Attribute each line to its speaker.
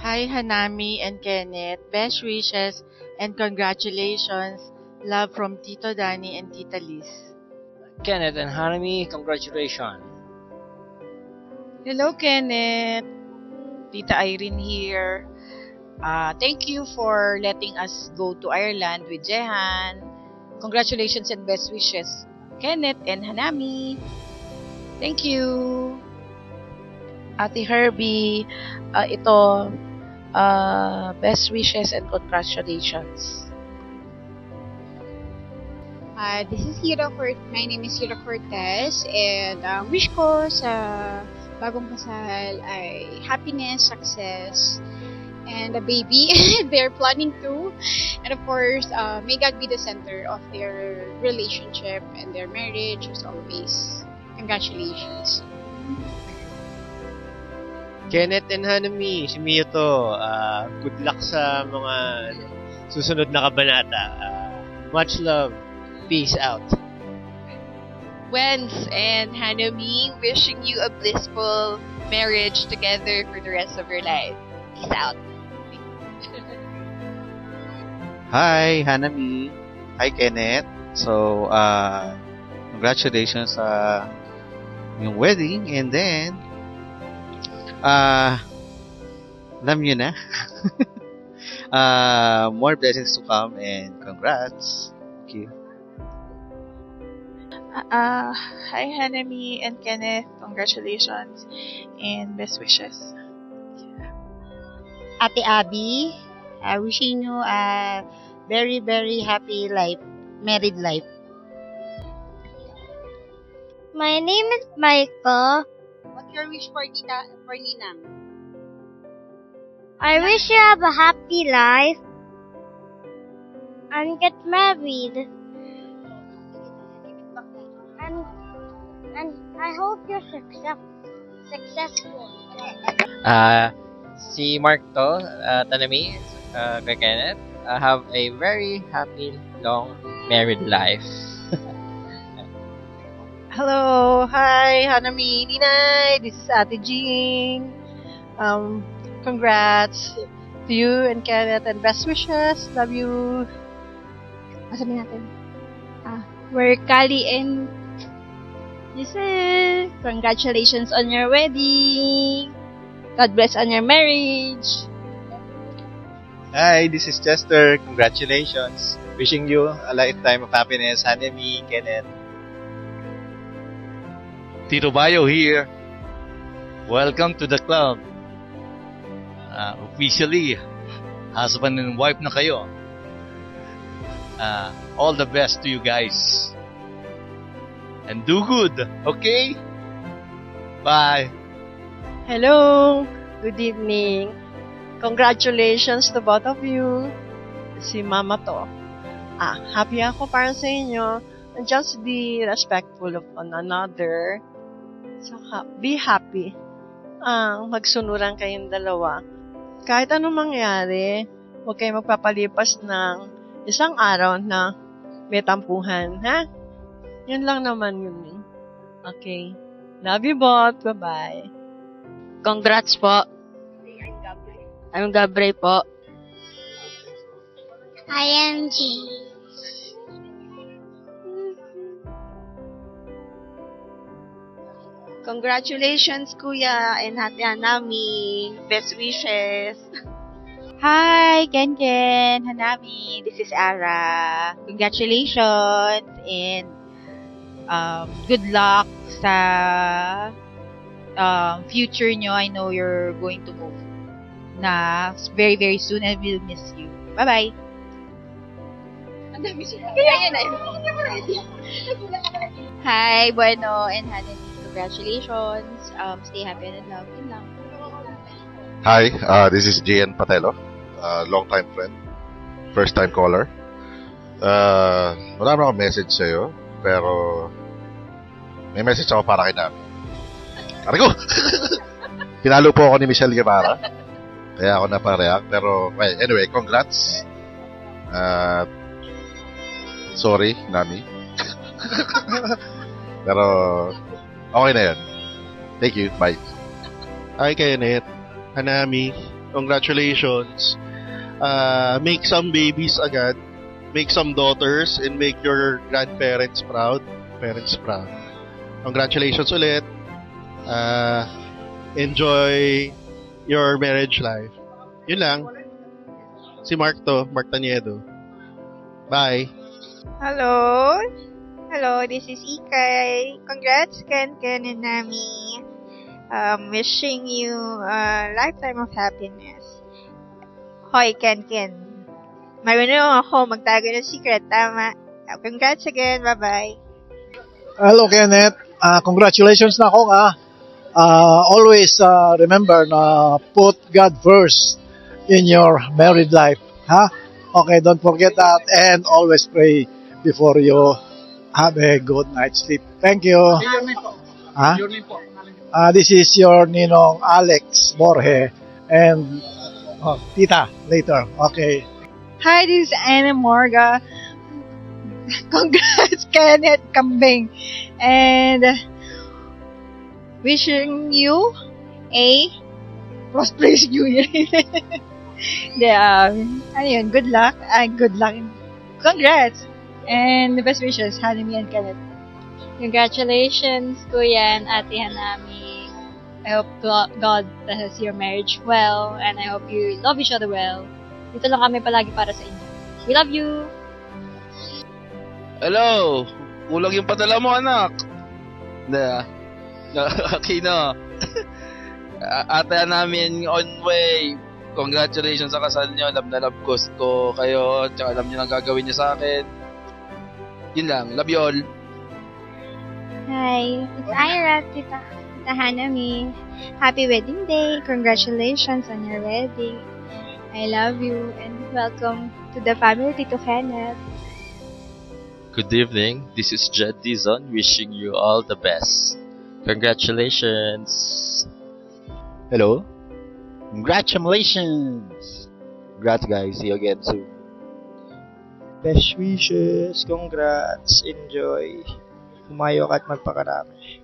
Speaker 1: Hi, Hanami and Kenneth. Best wishes and congratulations. Love from Tito Danny and Tita Liz.
Speaker 2: Kenneth and Hanami, congratulations.
Speaker 3: Hello, Kenneth. Tita Irene here. Thank you for letting us go to Ireland with Jehan. Congratulations and best wishes, Kenneth and Hanami. Thank you. Ate Herbie, best wishes and congratulations.
Speaker 4: My name is Hira Cortez and wish ko sa bagong kasal ay happiness, success, and a baby. They're planning to. And of course, may God be the center of their relationship and their marriage as always. Congratulations.
Speaker 5: Kenneth and Hanami, si Mio to. Good luck sa mga susunod na kabanata. Much love. Peace out.
Speaker 6: Wens and Hanami, wishing you a blissful marriage together for the rest of your life. Peace out.
Speaker 7: Hi, Hanami. Hi, Kenneth. So, congratulations sa yung wedding and then alam nyo na. More blessings to come and congrats. Thank you.
Speaker 1: Hi, Hanami and Kenneth. Congratulations and best wishes.
Speaker 8: Ate Abby, wishing you a very, very happy life, married life.
Speaker 9: My name is Michael.
Speaker 4: What's your wish for Ninang?
Speaker 9: I wish you have a happy life and get married. And I hope you're successful.
Speaker 2: Si Mark to, Tanami, kay Kenneth, have a very happy, long, married life.
Speaker 10: Hello, hi, Hanami, Ninay. This is Ate Jean. Congrats to you and Kenneth and best wishes. Love you.
Speaker 4: Sabi natin. We're Kali and Giselle. Congratulations on your wedding. God bless on your marriage.
Speaker 7: Hi, this is Chester. Congratulations. Wishing you a lifetime of happiness, Hanami, Kenneth.
Speaker 11: Tito Bayo here. Welcome to the club. Officially, husband and wife na kayo. All the best to you guys. And do good, okay? Bye.
Speaker 10: Hello, good evening. Congratulations to both of you. Si Mama to. Happy ako para sa inyo. And just be respectful of one another. So, be happy. Magsunuran kayong dalawa. Kahit anong mangyari, huwag kayong magpapalipas ng isang araw na may tampuhan, ha? Yun lang naman yun. Okay. Love you both. Bye-bye.
Speaker 6: Congrats po. I'm Gabriel po.
Speaker 9: I am G.
Speaker 8: Congratulations, Kuya and Ate Hanami. Best wishes.
Speaker 4: Hi, Ken, Hanami. This is Ara. Congratulations and good luck sa future nyo. I know you're going to move na very, very soon and we'll miss you. Bye-bye. Hi, Bueno and Hanami. Congratulations. Stay happy and in love. Yun lang.
Speaker 12: Hi, this is JN Patelo, long-time friend, first-time caller. Wala naman akong message sa'yo, pero may message ako para kay Nami. Aray ko! Pinalo po ako ni Michelle Guevara, kaya ako napareact. Pero, well, anyway, congrats. Sorry, Nami. Pero, okay na yun. Thank you, bye.
Speaker 13: Hi, Kenneth. Hanami. Congratulations. Make some babies agad. Make some daughters and make your grandparents proud. Parents proud. Congratulations ulit. Enjoy your marriage life. Yun lang. Si Mark Taniedo. Bye.
Speaker 14: Hello. Hello, this is Ikay. Congrats, Ken and Nami. Wishing you a lifetime of happiness. Hoy, Ken. Marunong ako magtago ng secret, tama? Congrats again, bye-bye.
Speaker 15: Hello, Kenneth. Congratulations na ako, always remember na put God first in your married life. Ha? Okay, don't forget that and always pray before you have a good night's sleep. Thank you. Ha? This is your Ninong Alex Borge and Tita later. Okay.
Speaker 14: Hi, this is Anna Morga. Congrats, Kenneth Kambing. And wishing you a prosperous New Year. Good luck. Good luck. Congrats. And the best wishes, Hanami and Kenneth.
Speaker 16: Congratulations, Kuya and Ate Hanami. I hope God blesses your marriage well, and I hope you love each other well. Dito lang kami palagi para sa inyo. We love you!
Speaker 11: Hello! Kulang yung padala mo, anak. Okay na. Ate namin on way. Congratulations sa kasal nyo. Love na love ko kayo. Tsaka alam nyo lang gagawin nyo sa akin. Yun lang. Love you all.
Speaker 17: Hi, it's Ira, Tita Hanami. Happy wedding day. Congratulations on your wedding. I love you and welcome to the family, Tito Kenneth.
Speaker 18: Good evening. This is Jed Dizon wishing you all the best. Congratulations.
Speaker 19: Hello. Congratulations. Congrats, guys. See you again soon.
Speaker 20: Best wishes. Congrats. Enjoy. Humayo ka at magpakarami.